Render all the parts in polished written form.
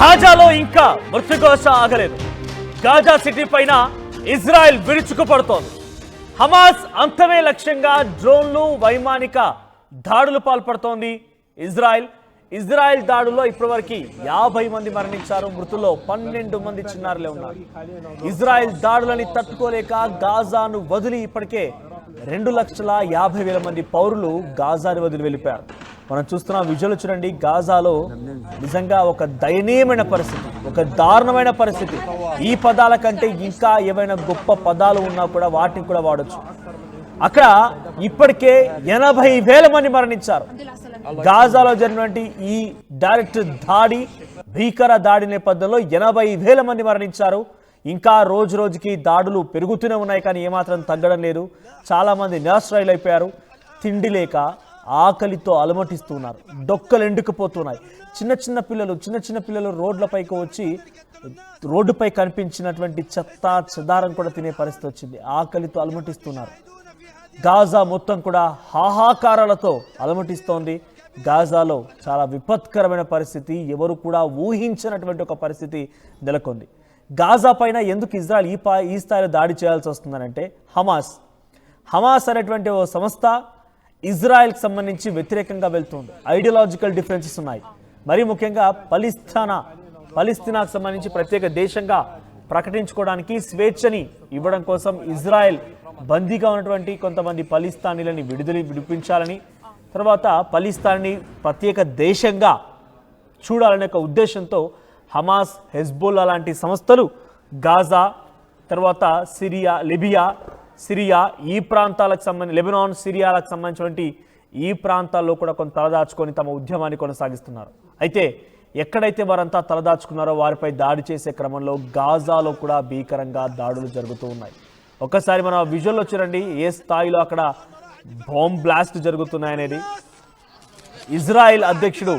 గాజాలో ఇంకా మృత్యుఘోష ఆగలేదు. Gaza city పైన ఇజ్రాయెల్ విరుచుకుపడుతోంది. హమాస్ అంతమే లక్ష్యంగా డ్రోన్లు వైమానిక దాడులు పాల్పడుతోంది ఇజ్రాయెల్ దాడుల్లో ఇప్పటివరకు 50 మంది మరణించారు. మృతుల్లో 12 మంది చిన్నారులే ఉన్నారు. ఇజ్రాయెల్ దాడులని తట్టుకోలేక గాజాను వదిలి ఇప్పటికే 2,50,000 మంది పౌరులు గాజాను వదిలి వెళ్ళిపోయారు. మనం చూస్తున్న విజువల్ చూడండి. గాజాలో నిజంగా ఒక దయనీయమైన పరిస్థితి, ఒక దారుణమైన పరిస్థితి. ఈ పదాల కంటే ఇంకా ఏవైనా గొప్ప పదాలు ఉన్నా కూడా వాటిని కూడా వాడచ్చు. అక్కడ ఇప్పటికే 80,000 మంది మరణించారు. గాజాలో జరిగినటువంటి ఈ డైరెక్ట్ దాడి, భీకర దాడి నేపథ్యంలో 80,000 మంది మరణించారు. ఇంకా రోజు రోజుకి దాడులు పెరుగుతూనే ఉన్నాయి, కానీ ఏమాత్రం తగ్గడం లేదు. చాలా మంది నిరాశ్రయులైపోయారు. తిండి లేక ఆకలితో అలమటిస్తున్నారు. డొక్కలు ఎండుకుపోతున్నాయి. చిన్న చిన్న పిల్లలు రోడ్లపైకి వచ్చి రోడ్డుపై కనిపించినటువంటి చెత్త చెదారం కూడా తినే పరిస్థితి వచ్చింది. ఆకలితో అలమటిస్తున్నారు. గాజా మొత్తం కూడా హాహాకారాలతో అలమటిస్తోంది. గాజాలో చాలా విపత్కరమైన పరిస్థితి, ఎవరు కూడా ఊహించినటువంటి ఒక పరిస్థితి నెలకొంది. గాజా పైన ఎందుకు ఇజ్రాయెల్ ఈ స్థాయిలో దాడి చేయాల్సి వస్తుందనంటే, హమాస్ అనేటువంటి ఓ సంస్థ ఇజ్రాయెల్కి సంబంధించి వ్యతిరేకంగా వెళ్తుంది. ఐడియాలజికల్ డిఫరెన్సెస్ ఉన్నాయి. మరీ ముఖ్యంగా పలిస్తీనాకు సంబంధించి ప్రత్యేక దేశంగా ప్రకటించుకోవడానికి స్వేచ్ఛని ఇవ్వడం కోసం ఇజ్రాయెల్ బందీగా ఉన్నటువంటి కొంతమంది పలిస్తానీలని విడిపించాలని, తర్వాత పలిస్తాన్ని ప్రత్యేక దేశంగా చూడాలనే ఒక ఉద్దేశంతో హమాస్, హెజ్బుల్లా లాంటి సంస్థలు గాజా, తర్వాత సిరియా ఈ ప్రాంతాలకు సంబంధించి లెబనాన్, సిరియాలకు సంబంధించినటువంటి ఈ ప్రాంతాల్లో కూడా కొంత తలదాచుకొని తమ ఉద్యమాన్ని కొనసాగిస్తున్నారు. అయితే ఎక్కడైతే వారంతా తలదాచుకున్నారో వారిపై దాడి చేసే క్రమంలో గాజాలో కూడా భీకరంగా దాడులు జరుగుతూ ఉన్నాయి. ఒక్కసారి మనం విజువల్లో చూడండి ఏ స్థాయిలో అక్కడ బాంబ్ బ్లాస్ట్ జరుగుతున్నాయనేది. ఇజ్రాయెల్ అధ్యక్షుడు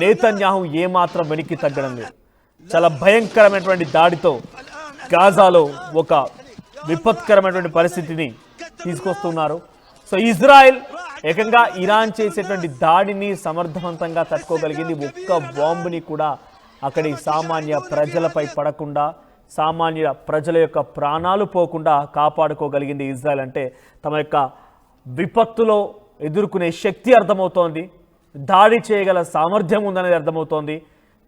నేతన్యాహు ఏమాత్రం వెనక్కి తగ్గడం లేదు. చాలా భయంకరమైనటువంటి దాడితో గాజాలో ఒక విపత్కరమైనటువంటి పరిస్థితిని తీసుకొస్తున్నారు. సో ఇజ్రాయెల్ ఏకంగా ఇరాన్ చేసేటువంటి దాడిని సమర్థవంతంగా తట్టుకోగలిగింది. ఒక్క బాంబుని కూడా అక్కడి సామాన్య ప్రజలపై పడకుండా, సామాన్య ప్రజల యొక్క ప్రాణాలు పోకుండా కాపాడుకోగలిగింది ఇజ్రాయెల్. అంటే తమ యొక్క విపత్తులో ఎదుర్కొనే శక్తి అర్థమవుతోంది, దాడి చేయగల సామర్థ్యం ఉందనేది అర్థమవుతోంది.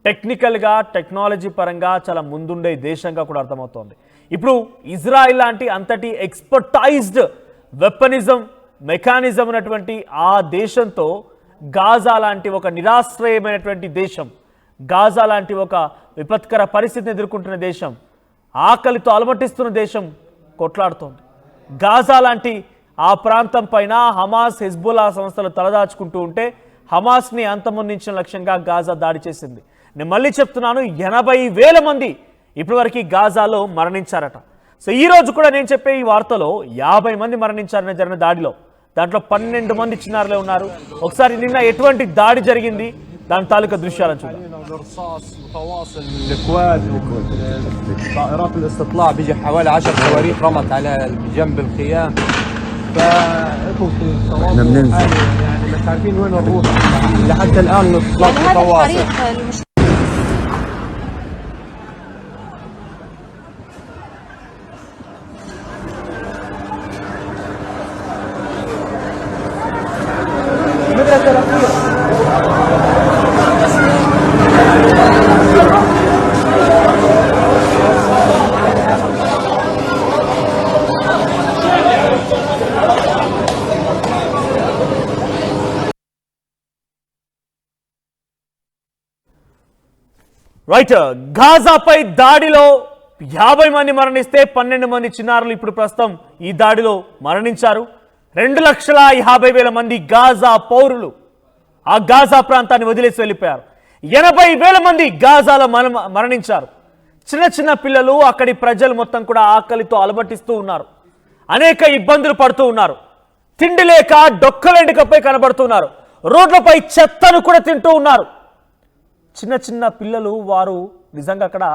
టెక్నికల్గా, టెక్నాలజీ పరంగా చాలా ముందుండే దేశంగా కూడా అర్థమవుతోంది. ఇప్పుడు ఇజ్రాయెల్ లాంటి అంతటి ఎక్స్పర్టైజ్డ్ వెపనిజం మెకానిజం ఉన్నటువంటి ఆ దేశంతో గాజా లాంటి ఒక నిరాశ్రయమైనటువంటి దేశం, గాజా లాంటి ఒక విపత్కర పరిస్థితిని ఎదుర్కొంటున్న దేశం, ఆకలితో అలమటిస్తున్న దేశం కొట్లాడుతోంది. గాజా లాంటి ఆ ప్రాంతం పైన హమాస్, హెజ్బుల్లా సంస్థలు తలదాచుకుంటూ ఉంటే హమాస్ని అంతమొందించిన లక్ష్యంగా గాజా దాడి చేసింది. నేను మళ్ళీ చెప్తున్నాను, 80,000 మంది ఇప్పటివరకు గాజాలో మరణించారట. సో ఈ రోజు కూడా నేను చెప్పే ఈ వార్తలో 50 మంది మరణించారని జరిగిన దాడిలో, దాంట్లో 12 మంది చిన్నారులే ఉన్నారు. ఒకసారి నిన్న ఎటువంటి దాడి జరిగింది దాని తాలూకా దృశ్యాలను చూద్దాం. طائرات الاستطلاع بيجي حوالي 10 صواريخ رمت على جنب الخيام احنا بننزل يعني مش عارفين وين نروح لحد الان الاستطلاع متواصل. రైట్, గాజాపై దాడిలో 50 మంది మరణిస్తే 12 మంది చిన్నారులు ఇప్పుడు ప్రస్తుతం ఈ దాడిలో మరణించారు. 2,50,000 మంది గాజా పౌరులు ఆ గాజా ప్రాంతాన్ని వదిలేసి వెళ్ళిపోయారు. 80,000 మంది గాజాలో మరణించారు. చిన్న పిల్లలు, అక్కడి ప్రజలు మొత్తం కూడా ఆకలితో అలమటిస్తూ ఉన్నారు. అనేక ఇబ్బందులు పడుతూ ఉన్నారు. తిండి లేక డొక్కలెండుకపై కనబడుతున్నారు. రోడ్లపై చెత్తను కూడా తింటూ ఉన్నారు. చిన్న పిల్లలు, వారు నిజంగా అక్కడ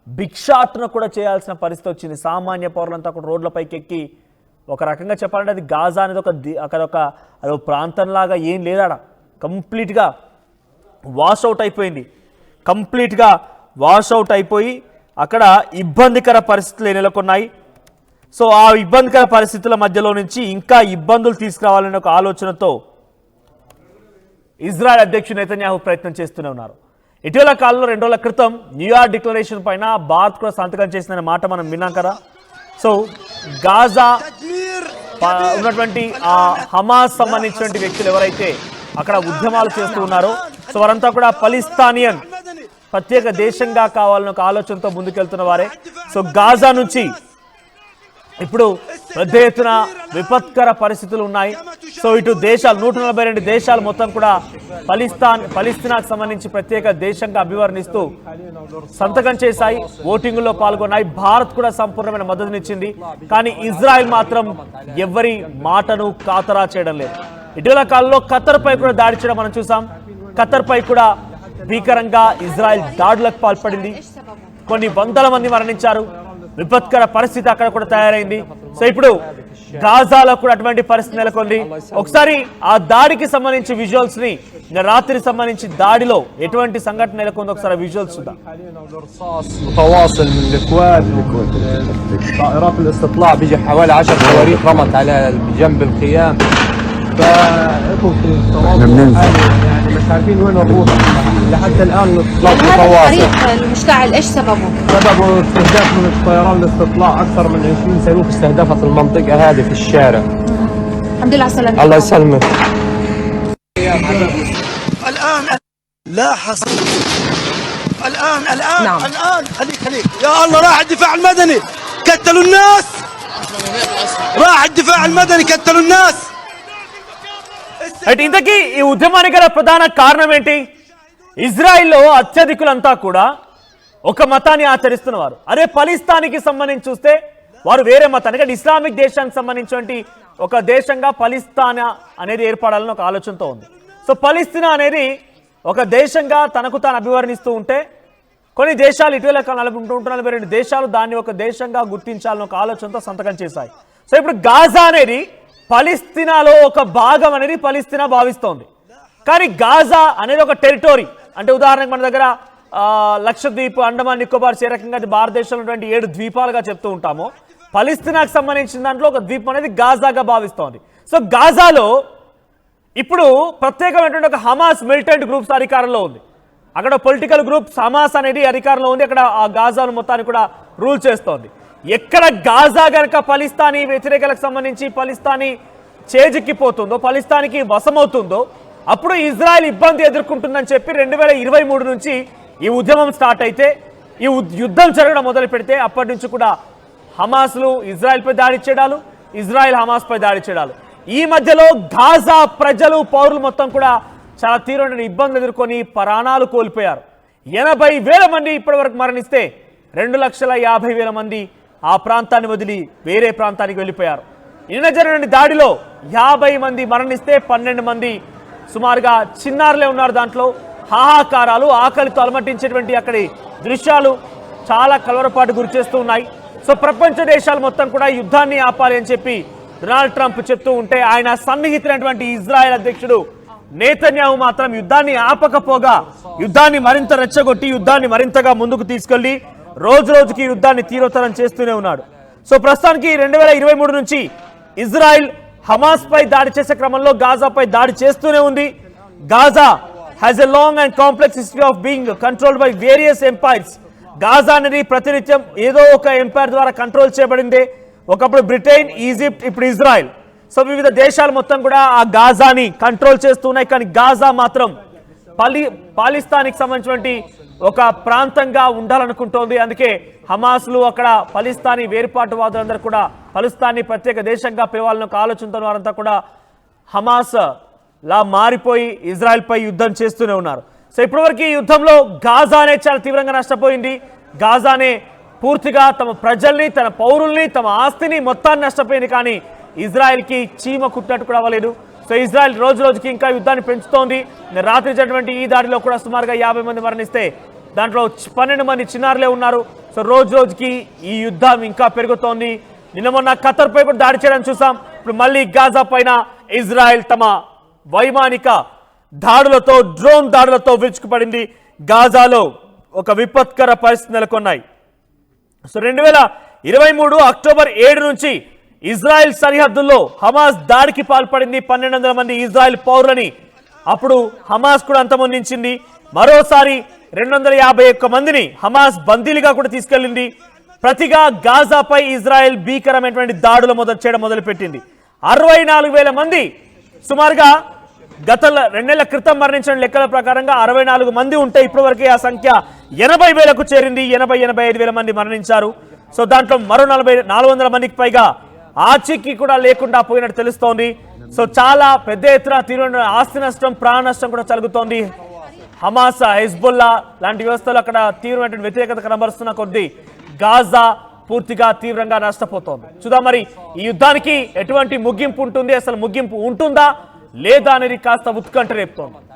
భిక్షాటన కూడా చేయాల్సిన పరిస్థితి వచ్చింది. సామాన్య పౌరులంతా అక్కడ రోడ్లపైకి ఎక్కి, ఒక రకంగా చెప్పాలంటే అది గాజా అనేది అదొక ప్రాంతంలాగా ఏం లేదాడ, కంప్లీట్గా వాష్ అవుట్ అయిపోయింది. కంప్లీట్గా వాషౌట్ అయిపోయి అక్కడ ఇబ్బందికర పరిస్థితులు నెలకొన్నాయి. సో ఆ ఇబ్బందికర పరిస్థితుల మధ్యలో నుంచి ఇంకా ఇబ్బందులు తీసుకురావాలనే ఒక ఆలోచనతో ఇజ్రాయెల్ అధ్యక్షుడు నెతన్యాహు ప్రయత్నం చేస్తూనే ఉన్నారు. ఇటీవల కాలంలో 2 రోజుల క్రితం న్యూయార్క్ డిక్లరేషన్ పైన భారత్ కూడా సంతకం చేసిన మాట మనం విన్నాం కదా. సో గాజా ఉన్నటువంటి ఆ హమాస్ సంబంధించినటువంటి వ్యక్తులు ఎవరైతే అక్కడ ఉద్యమాలు చేస్తూ ఉన్నారో సో వారంతా కూడా పలిస్తానియన్ ప్రత్యేక దేశంగా కావాలని ఒక ఆలోచనతో ముందుకెళ్తున్న వారే. సో గాజా నుంచి ఇప్పుడు పెద్ద ఎత్తున విపత్కర పరిస్థితులు ఉన్నాయి. సో ఇటు దేశాలు 142 దేశాలు మొత్తం కూడా పలిస్తీనాకు సంబంధించి ప్రత్యేక దేశంగా అభివర్ణిస్తూ సంతకం చేశాయి, ఓటింగులో పాల్గొన్నాయి. భారత్ కూడా సంపూర్ణమైన మద్దతునిచ్చింది. కానీ ఇజ్రాయెల్ మాత్రం ఎవరి మాటను ఖాతరా చేయడం లేదు. ఇటీవల కాలంలో ఖతర్ పై కూడా దాడి చేయడం మనం చూసాం. ఖతర్ పై కూడా భీకరంగా ఇజ్రాయెల్ దాడులకు పాల్పడింది. కొన్ని వందల మంది మరణించారు. విపత్కర పరిస్థితి అక్కడ కూడా తయారైంది. సో ఇప్పుడు గాజాలో కూడా అటువంటి పరిస్థితి నెలకొంది. ఒకసారి ఆ దాడికి సంబంధించి విజువల్స్ ని రాత్రి సంబంధించి దాడిలో ఎటువంటి సంఘటన నెలకొందో ఒకసారి విజువల్స్ చూద్దాం. متواصل من الكواد طائرات الاستطلاع بيجي حوالي 10 صواريخ رمت على جنب الخيام يعني مش عارفين وين نروح لحتى الان الاطلاق متواصل. هذا الطريق المشتعل ايش سببه؟ سببه استهداف من طيران الاستطلاع، اكثر من 20 صاروخ استهدفت المنطقه هذه في الشارع. الحمد لله على السلامة. الله يسلمك. الآن لا حصر الآن نعم. الآن خليك يا الله راح الدفاع المدني قتلوا الناس، راح الدفاع المدني قتلوا الناس. అయితే ఇంతకీ ఈ ఉద్యమానికి గల ప్రధాన కారణం ఏంటి? ఇజ్రాయిల్లో అత్యధికులంతా కూడా ఒక మతాన్ని ఆచరిస్తున్నవారు. అదే పలిస్తానికి సంబంధించి చూస్తే వారు వేరే మతాన్ని, అంటే ఇస్లామిక్ దేశానికి సంబంధించినటువంటి ఒక దేశంగా పలిస్తానా అనేది ఏర్పడాలని ఒక ఆలోచనతో ఉంది. సో పలిస్తీనా అనేది ఒక దేశంగా తనకు తాను అభివర్ణిస్తూ ఉంటే కొన్ని దేశాలు ఇటీవల 142 దేశాలు దాన్ని ఒక దేశంగా గుర్తించాలని ఒక ఆలోచనతో సంతకం చేశాయి. సో ఇప్పుడు గాజా అనేది పలిస్తీనాలో ఒక భాగం అనేది పలిస్తీనా భావిస్తోంది. కానీ గాజా అనేది ఒక టెరిటరీ. అంటే ఉదాహరణకు మన దగ్గర లక్షద్వీప్, అండమాన్ నికోబార్ ఏ రకంగా భారతదేశంలో ఉన్నటువంటి 7 ద్వీపాలుగా చెప్తూ ఉంటామో పలిస్తీనాకు సంబంధించిన దాంట్లో ఒక ద్వీపం అనేది గాజాగా భావిస్తోంది. సో గాజాలో ఇప్పుడు ప్రత్యేకమైనటువంటి ఒక హమాస్ మిలిటెంట్ గ్రూప్స్ అధికారంలో ఉంది. అక్కడ పొలిటికల్ గ్రూప్స్ హమాస్ అనేది అధికారంలో ఉంది. అక్కడ ఆ గాజాను మొత్తాన్ని కూడా రూల్ చేస్తోంది. ఎక్కడ గాజా గనక పలిస్తానీ వ్యతిరేకలకు సంబంధించి పలిస్తానీ చేజిక్కిపోతుందో, పలిస్తానికి వశమవుతుందో అప్పుడు ఇజ్రాయెల్ ఇబ్బంది ఎదుర్కొంటుందని చెప్పి 2023 నుంచి ఈ ఉద్యమం స్టార్ట్ అయితే, ఈ యుద్ధం జరగడం మొదలు పెడితే అప్పటి నుంచి కూడా హమాస్లు ఇజ్రాయెల్పై దాడి చేయడాలు, ఇజ్రాయెల్ హమాస్పై దాడి చేయడాలు. ఈ మధ్యలో గాజా ప్రజలు, పౌరులు మొత్తం కూడా చాలా తీవ్రమైన ఇబ్బందులు ఎదుర్కొని ప్రాణాలు కోల్పోయారు. 80,000 మంది ఇప్పటి వరకు మరణిస్తే 2,50,000 మంది ఆ ప్రాంతాన్ని వదిలి వేరే ప్రాంతానికి వెళ్ళిపోయారు. నిన్న జరిగిన దాడిలో 50 మంది మరణిస్తే 12 మంది సుమారుగా చిన్నారులే ఉన్నారు. దాంట్లో హాహాకారాలు, ఆకలితో అలమటించేటువంటి అక్కడి దృశ్యాలు చాలా కలవరపాటు గురి చేస్తూ ఉన్నాయి. సో ప్రపంచ దేశాలు మొత్తం కూడా యుద్ధాన్ని ఆపాలి అని చెప్పి డొనాల్డ్ ట్రంప్ చెప్తూ ఉంటే ఆయన సన్నిహితులైనటువంటి ఇజ్రాయెల్ అధ్యక్షుడు నెతన్యాహు మాత్రం యుద్ధాన్ని ఆపకపోగా యుద్ధాన్ని మరింత రెచ్చగొట్టి యుద్ధాన్ని మరింతగా ముందుకు తీసుకెళ్లి రోజు రోజుకి యుద్ధాన్ని తీవ్రతరం చేస్తూనే ఉన్నాడు. సో ప్రస్తుతానికి 2023 నుంచి ఇజ్రాయెల్ హమాస్ పై దాడి చేసే క్రమంలో గాజాపై దాడి చేస్తూనే ఉంది. Gaza has a long and complex history of being controlled by various empires. Gaza అనేది ప్రతినిత్యం ఏదో ఒక ఎంపైర్ ద్వారా కంట్రోల్ చేయబడింది. ఒకప్పుడు బ్రిటన్, ఈజిప్ట్, ఇప్పుడు ఇజ్రాయెల్. సో వివిధ దేశాలు మొత్తం కూడా ఆ గాజాని కంట్రోల్ చేస్తున్నాయి. కానీ గాజా మాత్రం పాలిస్తానికి సంబంధించినటువంటి ఒక ప్రాంతంగా ఉండాలనుకుంటోంది. అందుకే హమాస్లు అక్కడ పలిస్తానీ వేర్పాటువాదులందరూ కూడా పలిస్తానీ ప్రత్యేక దేశంగా పిలవాలని ఒక ఆలోచనతో వారంతా కూడా హమాస్ లా మారిపోయి ఇజ్రాయెల్ పై యుద్ధం చేస్తూనే ఉన్నారు. సో ఇప్పటివరకు ఈ యుద్ధంలో గాజానే చాలా తీవ్రంగా నష్టపోయింది. గాజానే పూర్తిగా తమ ప్రజల్ని, తన పౌరుల్ని, తమ ఆస్తిని మొత్తాన్ని నష్టపోయింది. కానీ ఇజ్రాయెల్కి చీమ కుట్టినట్టు కూడా అవ్వలేదు. సో ఇజ్రాయెల్ రోజు రోజుకి ఇంకా యుద్ధాన్ని పెంచుతోంది. రాత్రి జరిగినటువంటి ఈ దాడిలో కూడా సుమారుగా 50 మంది మరణిస్తే దాంట్లో 12 మంది చిన్నారులే ఉన్నారు. సో రోజు రోజుకి ఈ యుద్ధం ఇంకా పెరుగుతోంది. నిన్న మొన్న ఖతర్ పై కూడా దాడి చేయడం చూసాం. ఇప్పుడు మళ్ళీ గాజా పైన ఇజ్రాయెల్ తమ వైమానిక దాడులతో, డ్రోన్ దాడులతో విరుచుకుపడింది. గాజాలో ఒక విపత్కర పరిస్థితి నెలకొన్నాయి. సో 2023 అక్టోబర్ 7 నుంచి ఇజ్రాయెల్ సరిహద్దుల్లో హమాస్ దాడికి పాల్పడింది. 1200 మంది ఇజ్రాయెల్ పౌరులని అప్పుడు హమాస్ కూడా అంతమొందించింది. మరోసారి 251 మందిని హమాస్ బందీలుగా కూడా తీసుకెళ్లింది. ప్రతిగా గాజాపై ఇజ్రాయెల్ భీకరమైనటువంటి దాడులు చేయడం మొదలుపెట్టింది. 64,000 మంది సుమారుగా గత 2 నెలల క్రితం మరణించిన లెక్కల ప్రకారంగా 64 మంది ఉంటే ఇప్పటివరకే ఆ సంఖ్య 80,000కు చేరింది. 85,000 మంది మరణించారు. సో దాంట్లో మరో 400 మందికి పైగా ఆచూకీ కూడా లేకుండా పోయినట్టు తెలుస్తోంది. సో చాలా పెద్ద ఎత్తున తీవ్రమైన ఆస్తి నష్టం, ప్రాణ నష్టం కూడా జరుగుతోంది. హమాస్, హెజ్బుల్లా లాంటి వ్యవస్థలు అక్కడ తీవ్రమైన వ్యతిరేకత కనబరుస్తున్న కొద్దీ గాజా పూర్తిగా తీవ్రంగా నష్టపోతోంది. చూద్దాం మరి ఈ యుద్ధానికి ఎటువంటి ముగింపు ఉంటుంది, అసలు ముగింపు ఉంటుందా లేదా అనేది కాస్త ఉత్కంఠ రేపుతోంది.